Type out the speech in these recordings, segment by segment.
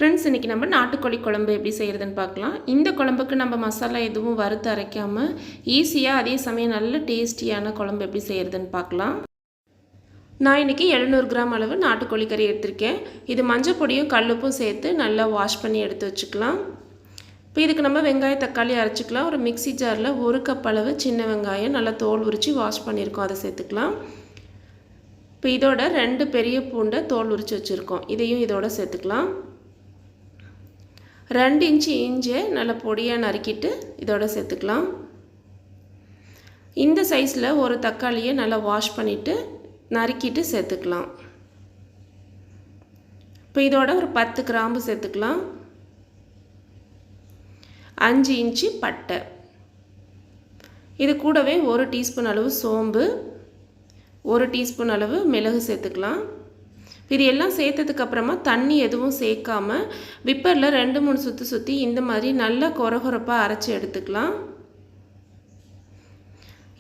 Friends, இன்றைக்கி நம்ம நாட்டுக்கோழி குழம்பு எப்படி செய்கிறதுன்னு பார்க்கலாம். இந்த குழம்புக்கு நம்ம மசாலா எதுவும் வறுத்து அரைக்காமல் ஈஸியாக அதே சமயம் நல்ல டேஸ்டியான குழம்பு எப்படி செய்கிறதுன்னு பார்க்கலாம். நான் இன்றைக்கி 700 கிராம் அளவு நாட்டுக்கோழி கறி எடுத்திருக்கேன். இது மஞ்சள் பொடியும் கல்லுப்பும் சேர்த்து நல்லா வாஷ் பண்ணி எடுத்து வச்சுக்கலாம். இப்போ இதுக்கு நம்ம வெங்காயம் தக்காளி அரைச்சிக்கலாம். ஒரு மிக்சி ஜாரில் 1 கப் அளவு சின்ன வெங்காயம் நல்லா தோல் உரித்து வாஷ் பண்ணியிருக்கோம், அதை சேர்த்துக்கலாம். இப்போ இதோட 2 பெரிய பூண்டை தோல் உரித்து வச்சுருக்கோம், இதையும் இதோட சேர்த்துக்கலாம். 2 இன்ச்சு இஞ்சி நல்லா பொடியாக நறுக்கிட்டு இதோட சேர்த்துக்கலாம். இந்த சைஸில் ஒரு தக்காளியை நல்லா வாஷ் பண்ணிவிட்டு நறுக்கிட்டு சேர்த்துக்கலாம். இப்போ இதோட ஒரு 10 கிராம்பு சேர்த்துக்கலாம். 5 இன்ச்சு பட்டை, இது கூடவே 1 டீஸ்பூன் அளவு சோம்பு, 1 டீஸ்பூன் அளவு மிளகு சேர்த்துக்கலாம். இது எல்லாம் சேர்த்ததுக்கப்புறமா தண்ணி எதுவும் சேர்க்காமல் விப்பரில் 2-3 சுற்றி சுற்றி இந்த மாதிரி நல்லா கொரகொரப்பாக அரைச்சி எடுத்துக்கலாம்.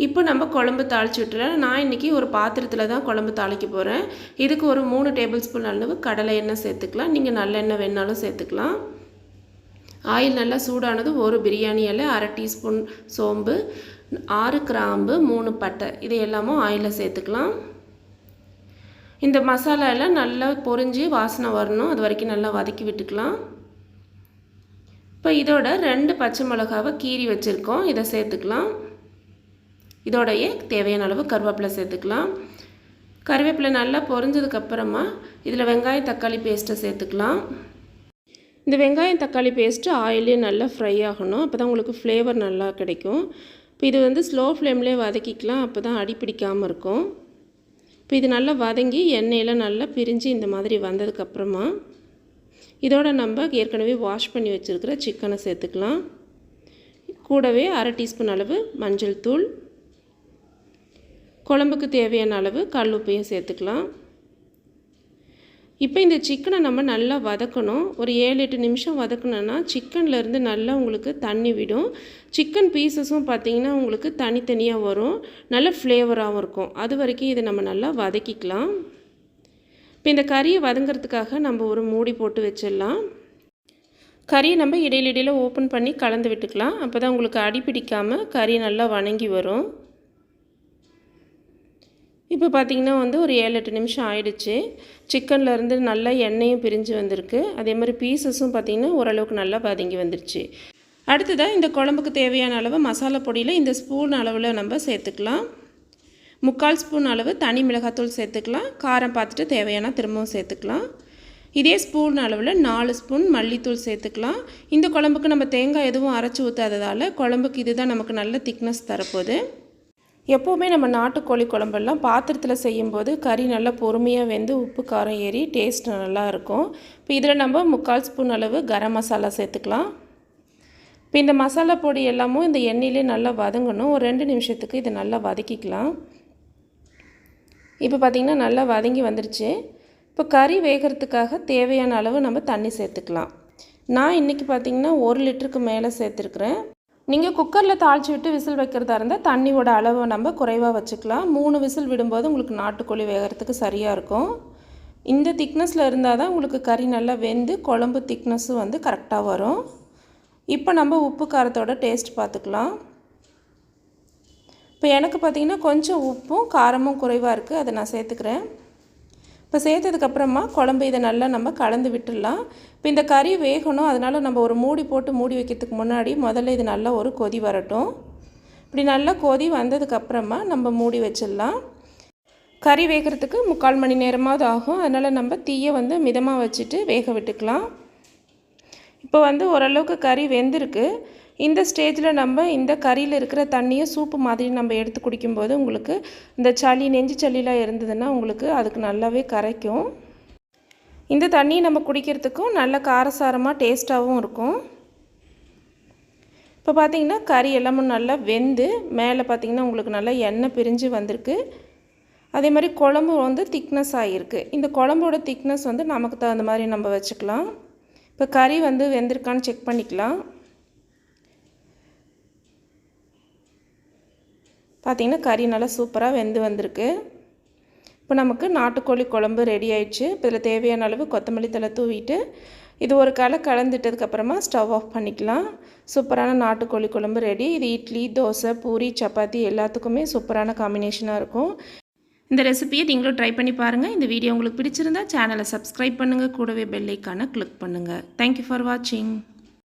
இப்போ நம்ம குழம்பு தாளித்து விட்டுறேன். நான் இன்றைக்கி ஒரு பாத்திரத்தில் தான் குழம்பு தாளிக்க போகிறேன். இதுக்கு ஒரு 3 டேபிள் ஸ்பூன் அளவு கடலை எண்ணெய் சேர்த்துக்கலாம். நீங்கள் நல்லெண்ணெய் வேணாலும் சேர்த்துக்கலாம். ஆயில் நல்லா சூடானது 1 பிரியாணி இலை, 1/2 டீஸ்பூன் சோம்பு, 6 கிராம்பு, 3 பட்டை, இது எல்லாமும் ஆயிலில் சேர்த்துக்கலாம். இந்த மசாலாவில் நல்லா பொரிஞ்சு வாசனை வரணும், அது வரைக்கும் நல்லா வதக்கி விட்டுக்கலாம். இப்போ இதோட 2 பச்சை மிளகாவை கீறி வச்சுருக்கோம், இதை சேர்த்துக்கலாம். இதோடைய தேவையான அளவு கருவேப்பிலை சேர்த்துக்கலாம். கருவேப்பிலை நல்லா பொரிஞ்சதுக்கப்புறமா இதில் வெங்காயம் தக்காளி பேஸ்ட்டை சேர்த்துக்கலாம். இந்த வெங்காயம் தக்காளி பேஸ்ட்டு ஆயிலே நல்லா ஃப்ரை ஆகணும், அப்போ தான் உங்களுக்கு ஃப்ளேவர் நல்லா கிடைக்கும். இப்போ இது ஸ்லோ ஃப்ளேம்லேயே வதக்கிக்கலாம், அப்போ தான் அடி பிடிக்காமல் இருக்கும். இப்போ இது நல்லா வதங்கி எண்ணெயில் நல்லா பிரிஞ்சு இந்த மாதிரி வந்ததுக்கப்புறமா இதோட நம்ம ஏற்கனவே வாஷ் பண்ணி வச்சுருக்கிற சிக்கனை சேர்த்துக்கலாம். கூடவே 1/2 டீஸ்பூன் அளவு மஞ்சள் தூள், குழம்புக்கு தேவையான அளவு கல் உப்பையும் சேர்த்துக்கலாம். இப்போ இந்த சிக்கனை நம்ம நல்லா வதக்கணும். ஒரு 7-8 நிமிஷம் வதக்கணுன்னா சிக்கன்லேருந்து நல்லா உங்களுக்கு தண்ணி விடும். சிக்கன் பீசஸும் பார்த்திங்கன்னா உங்களுக்கு தனித்தனியாக வரும், நல்ல ஃப்ளேவராகவும் இருக்கும். அது வரைக்கும் இதை நம்ம நல்லா வதக்கிக்கலாம். இப்போ இந்த கறியை வதங்கிறதுக்காக நம்ம ஒரு மூடி போட்டு வச்சிடலாம். கறியை நம்ம இடையில ஓப்பன் பண்ணி கலந்து விட்டுக்கலாம், அப்போ தான் உங்களுக்கு அடி பிடிக்காமல் கறி நல்லா வணங்கி வரும். இப்போ பார்த்திங்கன்னா ஒரு 7-8 நிமிஷம் ஆயிடுச்சு. சிக்கன்லேருந்து நல்லா எண்ணெயும் பிரிஞ்சு வந்திருக்கு. அதே மாதிரி பீசஸும் பார்த்திங்கன்னா ஓரளவுக்கு நல்லா வதங்கி வந்துருச்சு. அடுத்ததாக இந்த குழம்புக்கு தேவையான அளவு மசாலா பொடியில் இந்த ஸ்பூன் அளவில் நம்ம சேர்த்துக்கலாம். 3/4 ஸ்பூன் அளவு தனி மிளகாத்தூள் சேர்த்துக்கலாம். காரம் பார்த்துட்டு தேவையான திரும்பவும் சேர்த்துக்கலாம். இதே ஸ்பூன் அளவில் 4 ஸ்பூன் மல்லித்தூள் சேர்த்துக்கலாம். இந்த குழம்புக்கு நம்ம தேங்காய் எதுவும் அரைச்சி ஊற்றாததால் குழம்புக்கு இதுதான் நமக்கு நல்ல திக்னஸ் தரப்போகுது. எப்போவுமே நம்ம நாட்டுக்கோழி குழம்பெல்லாம் பாத்திரத்தில் செய்யும்போது கறி நல்லா பொறுமையாக வெந்து உப்பு காரம் ஏறி டேஸ்ட் நல்லா இருக்கும். இப்போ இதில் நம்ம 3/4 ஸ்பூன் அளவு கரம் மசாலா சேர்த்துக்கலாம். இப்போ இந்த மசாலா பொடி எல்லாமும் இந்த எண்ணெயிலே நல்லா வதங்கணும். ஒரு 2 நிமிஷத்துக்கு இதை நல்லா வதக்கிக்கலாம். இப்போ பார்த்திங்கன்னா நல்லா வதங்கி வந்துருச்சு. இப்போ கறி வேகிறதுக்காக தேவையான அளவு நம்ம தண்ணி சேர்த்துக்கலாம். நான் இன்றைக்கி பார்த்திங்கன்னா 1 லிட்டருக்கு மேலே சேர்த்துருக்குறேன். நீங்கள் குக்கரில் தாளித்து விட்டு விசில் வைக்கிறதா இருந்தால் தண்ணியோட அளவை நம்ம குறைவாக வச்சுக்கலாம். 3 விசில் விடும்போது உங்களுக்கு நாட்டுக்கோழி வேகிறதுக்கு சரியாக இருக்கும். இந்த திக்னஸில் இருந்தால் தான் உங்களுக்கு கறி நல்லா வெந்து குழம்பு திக்னஸும் கரெக்டாக வரும். இப்போ நம்ம உப்பு காரத்தோட டேஸ்ட் பார்த்துக்கலாம். இப்போ எனக்கு பார்த்திங்கன்னா கொஞ்சம் உப்பும் காரமும் குறைவாக இருக்குது, அதை நான் சேர்த்துக்கிறேன். இப்போ சேர்த்ததுக்கப்புறமா குழம்பு இதை நல்லா நம்ம கலந்து விட்டுடலாம். இப்போ இந்த கறி வேகணும், அதனால் நம்ம ஒரு மூடி போட்டு மூடி வைக்கிறதுக்கு முன்னாடி முதல்ல இது நல்லா ஒரு கொதி வரட்டும். இப்படி நல்லா கொதி வந்ததுக்கப்புறமா நம்ம மூடி வச்சிடலாம். கறி வேகிறதுக்கு 3/4 மணி நேரமாவது ஆகும், அதனால் நம்ம தீயை மிதமாக வச்சுட்டு வேக விட்டுக்கலாம். இப்போ ஓரளவுக்கு கறி வெந்திருக்கு. இந்த ஸ்டேஜில் நம்ம இந்த கறியில் இருக்கிற தண்ணியை சூப்பு மாதிரி நம்ம எடுத்து குடிக்கும்போது உங்களுக்கு இந்த சளி நெஞ்சு சளிலாம் இருந்ததுன்னா உங்களுக்கு அதுக்கு நல்லாவே கரைக்கும். இந்த தண்ணியை நம்ம குடிக்கிறதுக்கும் நல்ல காரசாரமாக டேஸ்ட்டாகவும் இருக்கும். இப்போ பார்த்திங்கன்னா கறி எல்லாமே நல்லா வெந்து மேலே பார்த்திங்கன்னா உங்களுக்கு நல்லா எண்ணெய் பிரிஞ்சு வந்திருக்கு. அதே மாதிரி குழம்பு திக்னஸ் ஆகிருக்கு. இந்த குழம்போட திக்னஸ் நமக்கு தகுந்த மாதிரி நம்ம வச்சுக்கலாம். இப்போ கறி வெந்திருக்கான்னு செக் பண்ணிக்கலாம். பார்த்திங்கன்னா கறி நல்லா சூப்பராக வெந்து வந்திருக்கு. இப்போ நமக்கு நாட்டுக்கோழி குழம்பு ரெடி ஆயிடுச்சு. இப்போ இதில் தேவையான அளவு கொத்தமல்லி தழை தூவிட்டு இது ஒரு கலந்துட்டதுக்கப்புறமா ஸ்டவ் ஆஃப் பண்ணிக்கலாம். சூப்பரான நாட்டுக்கோழி குழம்பு ரெடி. இது இட்லி, தோசை, பூரி, சப்பாத்தி எல்லாத்துக்குமே சூப்பரான காம்பினேஷனாக இருக்கும். இந்த ரெசிபியை நீங்களும் ட்ரை பண்ணி பாருங்கள். இந்த வீடியோ உங்களுக்கு பிடிச்சிருந்தா சேனலை சப்ஸ்கிரைப் பண்ணுங்கள். கூடவே பெல் ஐக்கானை கிளிக் பண்ணுங்கள். தேங்க்யூ ஃபார் வாட்சிங்.